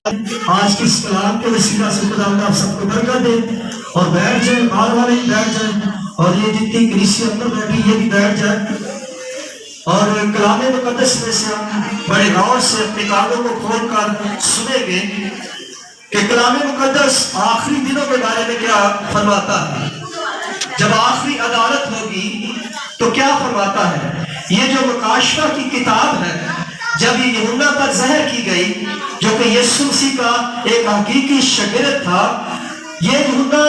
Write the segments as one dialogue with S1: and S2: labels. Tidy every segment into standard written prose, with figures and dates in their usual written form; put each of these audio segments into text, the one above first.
S1: آج کی اس کلام کے وسیلہ سے خدا آپ سب کو برکت دے اور بیٹھ جائیں، بار والے بھی بیٹھ جائیں اور یہ جتنی کلیسیا اندر بیٹھی یہ بھی بیٹھ جائیں اور کلام مقدس میں سے ہم بڑے غور سے اپنے کانوں کو کھول کر سنیں گے کہ کلام مقدس آخری دنوں کے بارے میں کیا فرماتا ہے۔ جب آخری عدالت ہوگی تو کیا فرماتا ہے۔ یہ جو مکاشفہ کی کتاب ہے، جب یہ یوحنا پر زہر کی گئی جو کہ یسوع مسیح کا ایک حقیقی شاگرد تھا، یہ یوحنا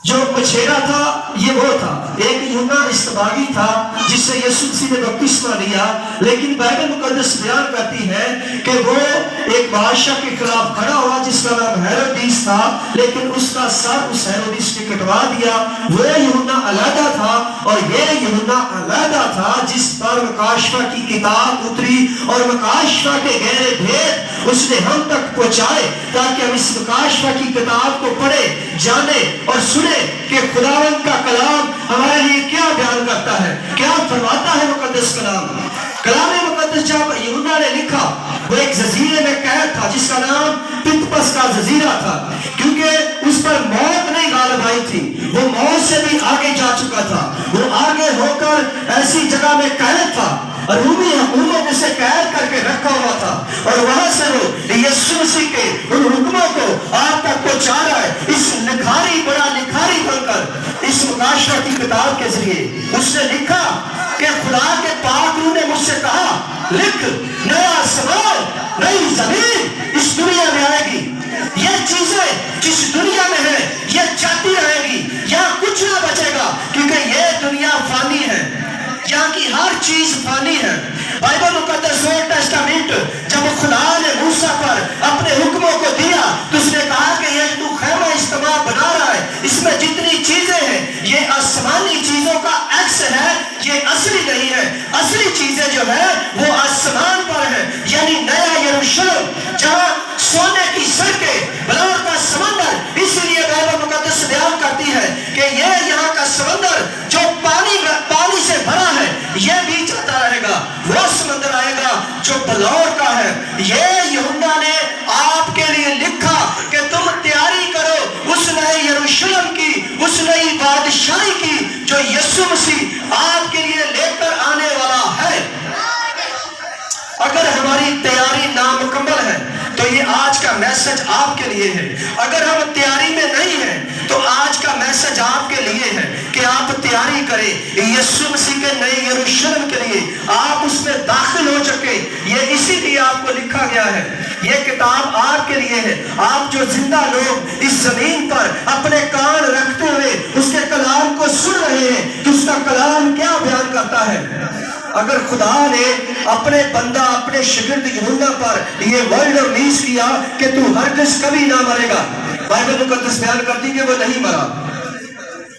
S1: جو پچھیرا تھا یہ وہ تھا، ایک یوحنا استباغی تھا جس سے یسوع مسیح نے بپتسمہ لیا، لیکن بائبل مقدس بیان کرتی ہے کہ وہ ایک بادشاہ کے خلاف کھڑا ہوا جس کا نام ہیرودیس تھا، لیکن اس کا سر اس ہیرودیس نے کٹوا دیا۔ وہ یوحنا علیحدہ تھا اور یہ یوحنا علیحدہ تھا جس پر مکاشفہ کی کتاب اتری اور مکاشفہ کے گہرے بھید اس نے ہم تک پہنچائے تاکہ ہم اس مکاشفہ کی کتاب کو پڑھے، جانے اور سنے کہ خداوند کا کلام ہمارے لیے کیا بیان کرتا ہے، کیا فرماتا ہے مقدس کلام۔ کلام مقدس جب یوحنا نے لکھا وہ ایک جزیرے میں قید تھا جس کا نام پتمس کا جزیرہ تھا، کیونکہ اس پر موت نہیں غالب آئی تھی، وہ موت سے بھی آگے جا چکا تھا، وہ آگے ہو کر ایسی جگہ میں قید تھا، رومی حکومت اسے قید کر کے رکھا ہوا تھا اور وہاں سے وہ یسوع مسیح کے ان حکموں کو آپ تک پہنچا رہا ہے۔ اس لکھاری بڑا لکھاری بن کر اس مکاشفہ کی کتاب کے ذریعے اس نے لکھا کہ خدا کے پاک روح نے مجھ سے کہا لکھ، نیا آسمان نئی زمین اس دنیا میں آئے گی، یہ چیزیں جس دنیا میں ہیں یہ جاتی رہے گی، یہاں کچھ نہ بچے گا کیونکہ یہ دنیا فانی ہے، یہاں کی ہر چیز فانی ہے۔ بائبل مقدس اولڈ ٹیسٹامنٹ جب خدا نے موسیٰ پر اپنے حکموں کو دیا تو اس نے کہا کہ یہ تو خیمہ اجتماع بنا رہا ہے، اس میں جتنی چیزیں ہیں یہ آسمانی چیزوں کا عکس ہے، یہ اصلی نہیں ہے، اصلی چیزیں جو ہے وہ آسمان پر ہیں، یعنی نیا یروشلم جہاں سونے کی سڑکیں، بلور کا سمندر۔ اس لیے بائبل مقدس بیان کرتی ہے کہ یہ یہاں کا سمندر جو پانی سے بھرا ہے یہ بھی چلتا رہے گا، وہ سمندر آئے گا جو بلور کا ہے۔ یہ یوحنا نے آپ کے لیے لکھا کہ تم تیاری کرو اس نئے یروشلم کی، اس نئی بادشاہی کی جو یسوع مسیح آپ کے لیے لے کر آنے والا ہے۔ اگر ہماری تیاری نامکمل ہے تو یہ آج کا میسج آپ کے لیے ہے، اگر ہم تیاری میں نہیں ہیں تو آج کا میسج آپ کے لیے ہے کہ آپ تیاری کریں یسوع مسیح کے نئے یروشلم کے لیے، آپ اس میں داخل ہو چکے، یہ اسی لیے آپ کو لکھا گیا ہے، یہ کتاب آپ کے لیے ہے۔ آپ جو زندہ لوگ اس زمین پر اپنے کان رکھتے ہوئے اس کے کلام کو سن رہے ہیں کہ اس کا کلام کیا بیان کرتا ہے۔ اگر خدا نے اپنے بندہ اپنے شاگرد یوحنا پر یہ ورڈ ریلیز کیا کہ تو ہرگز کبھی نہ مرے گا، بائبل مقدس بیان کرتی کہ وہ نہیں مرا،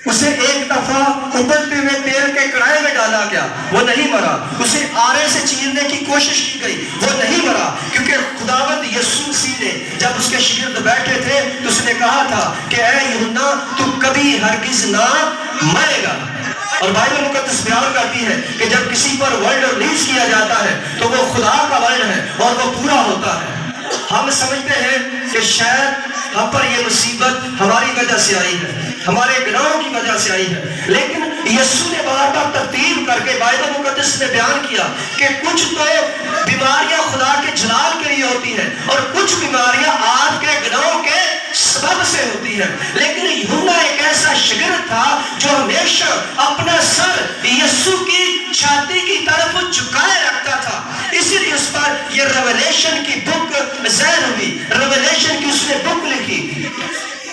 S1: اسے ایک دفعہ ابلتے ہوئے تیل کے کڑھائی میں ڈالا گیا، وہ نہیں مرا، اسے آرے سے چیرنے کی کوشش کی گئی، وہ نہیں مرا، کیونکہ خداوند یسوع مسیح نے جب اس کے شاگرد بیٹھے تھے تو اس نے کہا تھا کہ اے یوحنا تو کبھی ہرگز نہ مرے گا۔ اور بائبل مقدس بیان کرتی ہے کہ جب کسی پر ورڈ ریلیز کیا جاتا ہے تو وہ خدا کا ورڈ ہے اور وہ پورا ہوتا ہے۔ ہم سمجھتے ہیں کہ شاید ہم پر یہ مصیبت ہماری وجہ سے آئی ہے، ہمارے گناہوں کی وجہ سے آئی ہے، لیکن یسوع نے بار بار ترتیب کر کے بائبل مقدس میں بیان کیا کہ کچھ تو بیماریاں خدا کے جلال کے لیے ہوتی ہیں اور کچھ بیماریاں آپ کے گناہوں کے سبب سے ہوتی ہے۔ لیکن یوحنا ایک ایسا شاگرد تھا جو ہمیشہ اپنا سر یسوع کی چھاتی کی طرف جھکائے رکھتا تھا، اسی لیے اس پر یہ ریویلیشن کی بک ظاہر ہوئی، ریویلیشن کی اس نے بک لکھی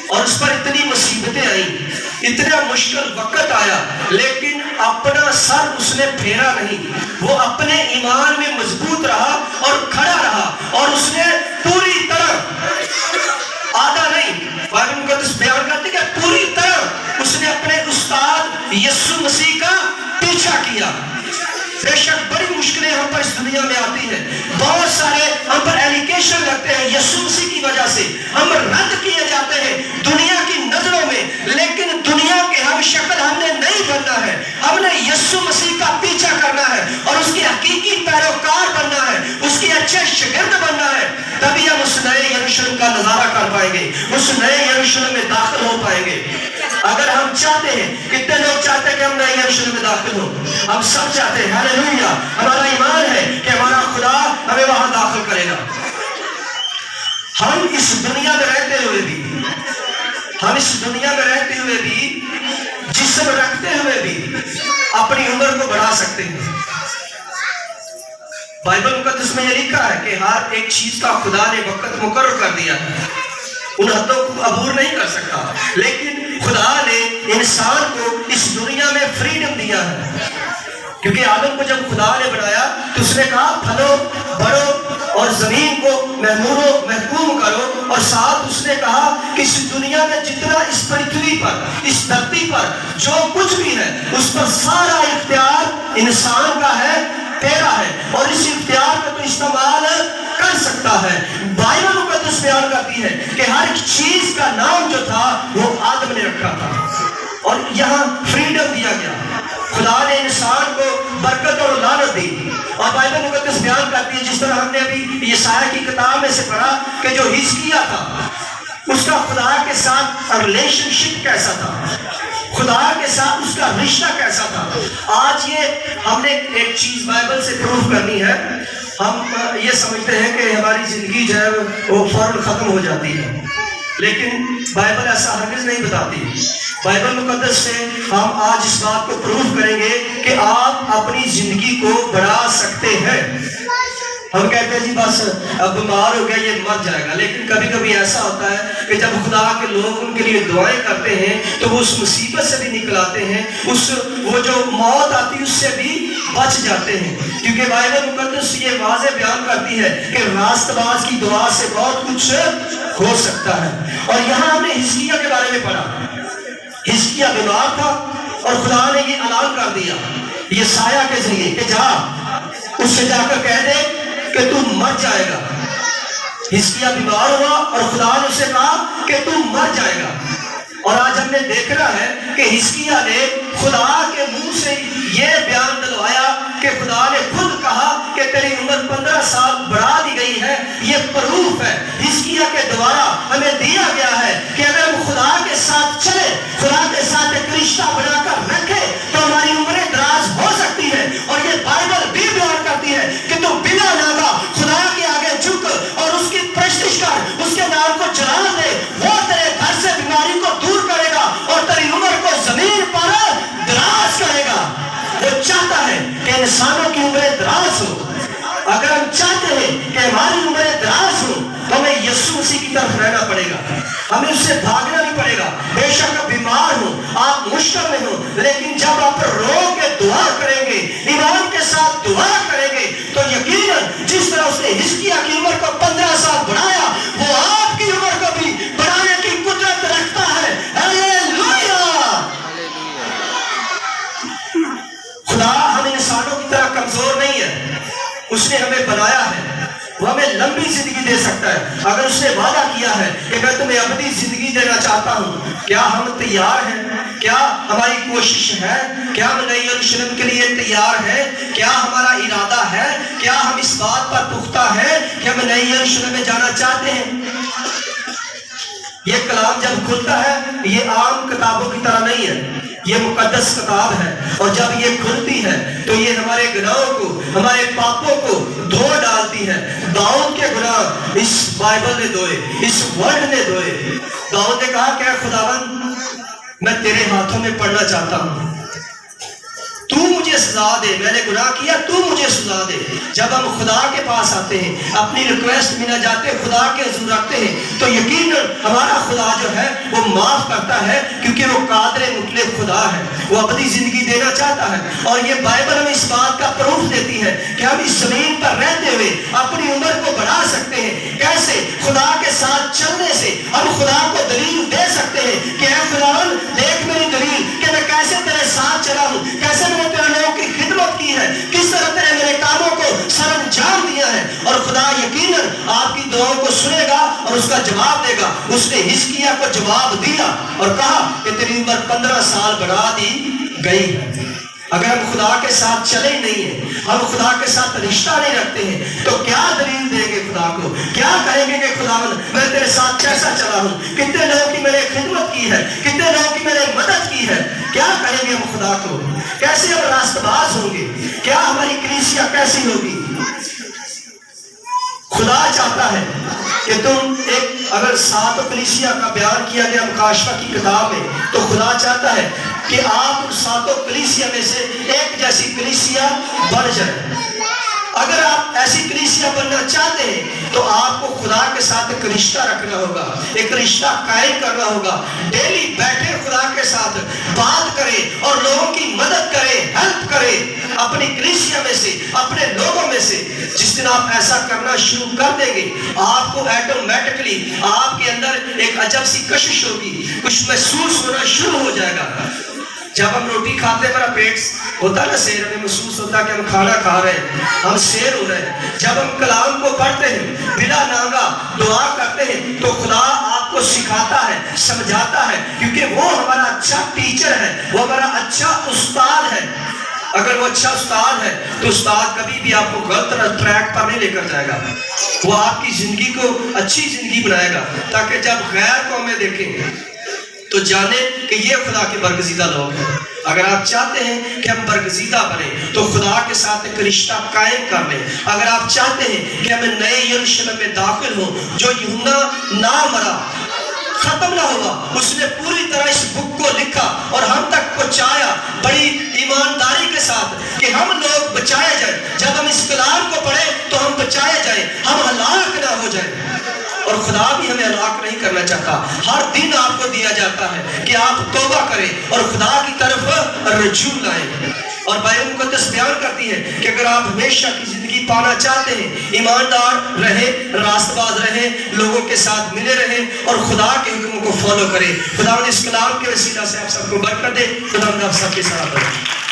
S1: اور اس پر اتنی مصیبتیں آئیں، اتنا مشکل وقت آیا، لیکن اپنا سر اس نے پھیرا نہیں، وہ اپنے ایمان میں مضبوط رہا اور کھڑا رہا اور اس نے پوری طرح آدھا نہیں، بائبل مقدس بیان کرتی کہ پوری طرح اس نے اپنے استاد یسوع مسیح کا پیچھا کیا۔ بے شک بڑی مشکلیں ہم پر اس دنیا میں آتی ہیں، بہت سارے ہم پر ایلیگیشن لگتے ہیں یسوع مسیح کی وجہ سے، ہم رد کیے جاتے ہیں دنیا کی نظروں میں، لیکن دنیا کے ہم شکل ہم نے نہیں بننا ہے، ہم نے یسوع مسیح کا پیچھا کرنا ہے اور اس کی حقیقی پیروکار بننا ہے، اس کے اچھے شاگرد بننا ہے، تبھی ہم اس نئے پائیں گے, اس نئے یروشلم میں داخل ہو پائیں گے. اگر ہم چاہتے ہیں, کتنے لوگ چاہتے ہیں کہ ہم نئے یروشلم میں داخل ہوں؟ ہم سب چاہتے ہیں. ہاللیلویا. ہمارا ایمان ہے کہ ہمارا خدا ہمیں وہاں داخل کرے گا. ہم اس دنیا میں رہتے ہوئے بھی جسم رکھتے ہوئے بھی اپنی عمر کو بڑھا سکتے ہیں. بائبل مقدس میں یہ لکھا ہے کہ ہر ایک چیز کا خدا نے وقت مقرر کر دیا ہے, ان حدوں کو عبور نہیں کر سکتا. لیکن خدا نے انسان کو اس دنیا میں فریڈم دیا ہے, کیونکہ آدم کو جب خدا نے بنایا تو اس نے کہا پھلو بڑھو اور زمین کو محکوم کرو, اور ساتھ اس نے کہا کہ اس دنیا میں جتنا اس پرتھوی پر, اس دھرتی پر جو کچھ بھی ہے, اس پر سارا اختیار انسان کا ہے, تیرا ہے, اور اس اختیار کا تو استعمال کر سکتا ہے. بائبل مقدس بیان کرتی ہے کہ ہر ایک چیز کا نام جو تھا وہ آدم نے رکھا تھا, اور یہاں فریڈم دیا گیا. خدا نے انسان کو برکت اور لعنت دی, اور بائبل مقدس بیان کرتی ہے, جس طرح ہم نے ابھی یسایہ کی کتاب میں سے پڑھا کہ جو حزقیہ تھا اس کا خدا کے ساتھ ریلیشن شپ کیسا تھا, خدا کے ساتھ اس کا رشتہ کیسا تھا. آج یہ ہم نے ایک چیز بائبل سے پروف کرنی ہے. ہم یہ سمجھتے ہیں کہ ہماری زندگی جو ہے وہ فوراً ختم ہو جاتی ہے, لیکن بائبل ایسا ہرگز نہیں بتاتی. بائبل مقدس سے ہم آج اس بات کو پروف کریں گے کہ آپ اپنی زندگی کو بڑھا سکتے ہیں. ہم کہتے ہیں جی بس اب بیمار ہو گیا یہ مر جائے گا, لیکن کبھی کبھی ایسا ہوتا ہے کہ جب خدا کے لوگ ان کے لیے دعائیں کرتے ہیں تو وہ اس مصیبت سے بھی نکل آتے ہیں, وہ جو موت آتی ہے اس سے بھی بچ جاتے ہیں. کیونکہ بائبل مقدس یہ واضح بیان کرتی ہے کہ راست باز کی دعا سے بہت کچھ ہو سکتا ہے. اور یہاں ہم نے حزقیہ کے بارے میں پڑھا. حزقیہ بیمار تھا اور خدا نے یہ اعلان کر دیا یسایہ کے ذریعے کہ جا اس سے جا کر کہہ دے کہ تو مر جائے گا. حزقیہ بیمار ہوا اور خدا نے اسے کہا کہ تو مر جائے گا. اور آج ہم نے دیکھنا ہے کہ حزقیہ نے خدا کے منہ سے یہ بیان دلوایا کہ خدا نے خود کہا کہ تیری عمر 15 سال بڑھا دی گئی ہے. یہ پروف ہے حزقیہ کے دوارا ہمیں دیا گیا ہے کہ اگر ہم خدا کے ساتھ چلے, خدا کے ساتھ ایک رشتہ بنا کر رکھے تو ہماری عمریں دراز ہو سکتی ہے. اور یہ بائبل بھی بیان کرتی ہے کہ تو بلا ناگا خدا کے آگے جھک اور اس کی پرستش کر, اس کے نام کو جلال دے, وہ تیرے گھر سے بیماری کو دور کرے گا اور تیری عمر کو زمین پر دراز کرے گا. وہ چاہتا ہے کہ انسانوں کی عمریں دراز ہو. اگر ہم چاہتے ہیں کہ ہماری عمریں دراز ہوں تو ہمیں یسوع مسیح کی طرف رہنا پڑے گا, ہمیں اس سے بھاگنا نہیں پڑے گا. بے شک آپ بیمار ہوں, آپ مشکل میں ہوں, لیکن جب آپ رو کے دعا کریں گے, ایمان کے ساتھ دعا کریں گے, تو یقیناً جس طرح اس نے حزقیہ کی عمر کو 15 سال بڑھایا, وہ آپ کی عمر کو بھی بڑھانے کی قدرت رکھتا ہے. ہاللیلویا. خدا ہم انسانوں کی طرح کمزور نہیں ہے, اس نے ہمیں بنایا ہے, وہ ہمیں لمبی زندگی دے سکتا ہے. اگر اس نے وعدہ کیا ہے کہ میں تمہیں ابدی زندگی دینا چاہتا ہوں, کیا ہم تیار ہیں؟ کیا ہماری کوشش ہے؟ کیا ہم نئی یروشلم کے لیے تیار ہیں؟ کیا ہمارا ارادہ ہے؟ کیا ہم اس بات پر پختہ ہیں کہ ہم نئی یروشلم میں جانا چاہتے ہیں؟ یہ کلام جب کھلتا ہے یہ عام کتابوں کی طرح نہیں ہے, یہ مقدس کتاب ہے, اور جب یہ کھلتی ہے تو یہ ہمارے گناہوں کو, ہمارے پاپوں کو دھو ڈالتی ہے. داؤد کے گناہ اس بائبل نے دھوئے, اس ورڈ نے دھوئے. داؤد نے کہا کہ خداوند میں تیرے ہاتھوں میں پڑنا چاہتا ہوں, تو مجھے سزا دے, میں نے گناہ کیا, تو مجھے سزا دے. جب ہم خدا کے پاس آتے ہیں, اپنی ریکویسٹ بنا جاتے خدا کے حضور رکھتے ہیں, تو یقیناً ہمارا خدا جو ہے وہ معاف کرتا ہے, کیونکہ وہ قادر مطلق خدا ہے, وہ ابدی زندگی دینا چاہتا ہے. اور یہ بائبل ہمیں اس بات کا پروف دیتی ہے کہ ہم اس زمین پر رہتے ہوئے اپنی عمر کو بڑھا سکتے ہیں. کیسے؟ خدا کے ساتھ چلنے سے ہم خدا کو دلیل دے سکتے ہیں کہ اے خداوند دیکھ میری دلیل کہ میں کیسے تیرے ساتھ چلا ہوں, کیسے میں نے تیرے لوگوں کی خدمت کی ہے, کس طرح تیرے میرے کاموں کو سر انجام دیا ہے. اور خدا یقیناً آپ کی دعاؤں کو سنے گا اور اس کا جواب دے گا. اس نے حزقیہ کو جواب دیا اور کہا کہ تیری عمر 15 سال بڑھا دی گئی ہے. اگر ہم خدا کے ساتھ چلے ہی نہیں ہیں، ہم خدا کے ساتھ رشتہ نہیں رکھتے ہیں، تو کیا دلیل دیں گے خدا کو؟ کیا کہیں گے کہ خدا میں تیرے ساتھ کیسا چلا ہوں، کتنے لوگوں کی میں نے خدمت کی ہے، کتنے لوگوں کی میں نے مدد کی ہے؟ کیا کہیں گے ہم خدا کو؟ کیسے ہم راست باز ہوں گے؟ کیا ہماری کلیسیا کیسی ہوگی؟ خدا چاہتا ہے کہ تم اگر 7 کلیسیا کا بیان کیا گیا مکاشفہ کی کتاب میں، تو خدا چاہتا ہے کہ آپ ان 7 کلیسیا میں سے ایک جیسی کلیسیا بن جائیں۔ اگر آپ ایسی کلیسیا بننا چاہتے ہیں تو آپ کو خدا کے ساتھ ایک رشتہ رکھنا ہوگا، ایک رشتہ قائم کرنا ہوگا۔ ڈیلی بیٹھے خدا کے ساتھ بات کریں اور لوگوں کی مدد کریں، ہیلپ کریں اپنی کلیسیا میں سے، اپنے لوگوں میں سے۔ جس دن آپ ایسا کرنا شروع کر دیں گے، آپ کو ایٹومیٹکلی آپ کے اندر ایک عجب سی کشش ہوگی، کچھ محسوس ہونا شروع ہو جائے گا۔ جب ہم روٹی کھاتے ہیں ہمارا پیٹ ہوتا ہے نا سیر، ہمیں محسوس ہوتا ہے کہ ہم کھانا کھا رہے ہیں، ہم سیر ہو رہے ہیں۔ جب ہم کلام کو پڑھتے ہیں، بلا ناغہ دعا کرتے ہیں، تو خدا آپ کو سکھاتا ہے، سمجھاتا ہے، کیونکہ وہ ہمارا اچھا ٹیچر ہے، وہ ہمارا اچھا استاد ہے۔ اگر وہ اچھا استاد ہے تو استاد کبھی بھی آپ کو غلط ٹریک پر نہیں لے کر جائے گا، وہ آپ کی زندگی کو اچھی زندگی بنائے گا، تاکہ جب غیر کو ہمیں دیکھیں تو جانے کہ یہ خدا کے برگزیدہ لوگ ہیں۔ اگر آپ چاہتے ہیں کہ ہم برگزیدہ بنیں تو خدا کے ساتھ ایک رشتہ قائم کر لیں۔ اگر آپ چاہتے ہیں کہ ہمیں نئے یروشلم میں داخل ہوں، جو یوحنا نہ مرا، ختم نہ ہوا، اس نے پوری طرح اس بک کو لکھا اور ہم تک پہنچایا بڑی ایمانداری کے ساتھ کہ ہم لوگ بچائے جائیں۔ جب ہم اس کلام کو پڑھیں تو ہم بچائے جائیں، ہم ہلاک نہ ہو جائیں۔ اور خدا بھی ہمیں ہلاک نہیں کرنا چاہتا۔ ہر دن آپ کو دیا جاتا ہے کہ آپ توبہ کریں اور خدا کی طرف رجوع لائیں۔ اور بائبل مقدس بیان کرتی ہے کہ اگر آپ ہمیشہ کی زندگی پانا چاہتے ہیں، ایماندار رہیں، راست باز رہیں، لوگوں کے ساتھ ملے رہیں اور خدا کے حکموں کو فالو کریں۔ خدا اس کلام کے وسیلہ سے آپ سب کو برکت دے۔ خدا آپ سب کے ساتھ رہے۔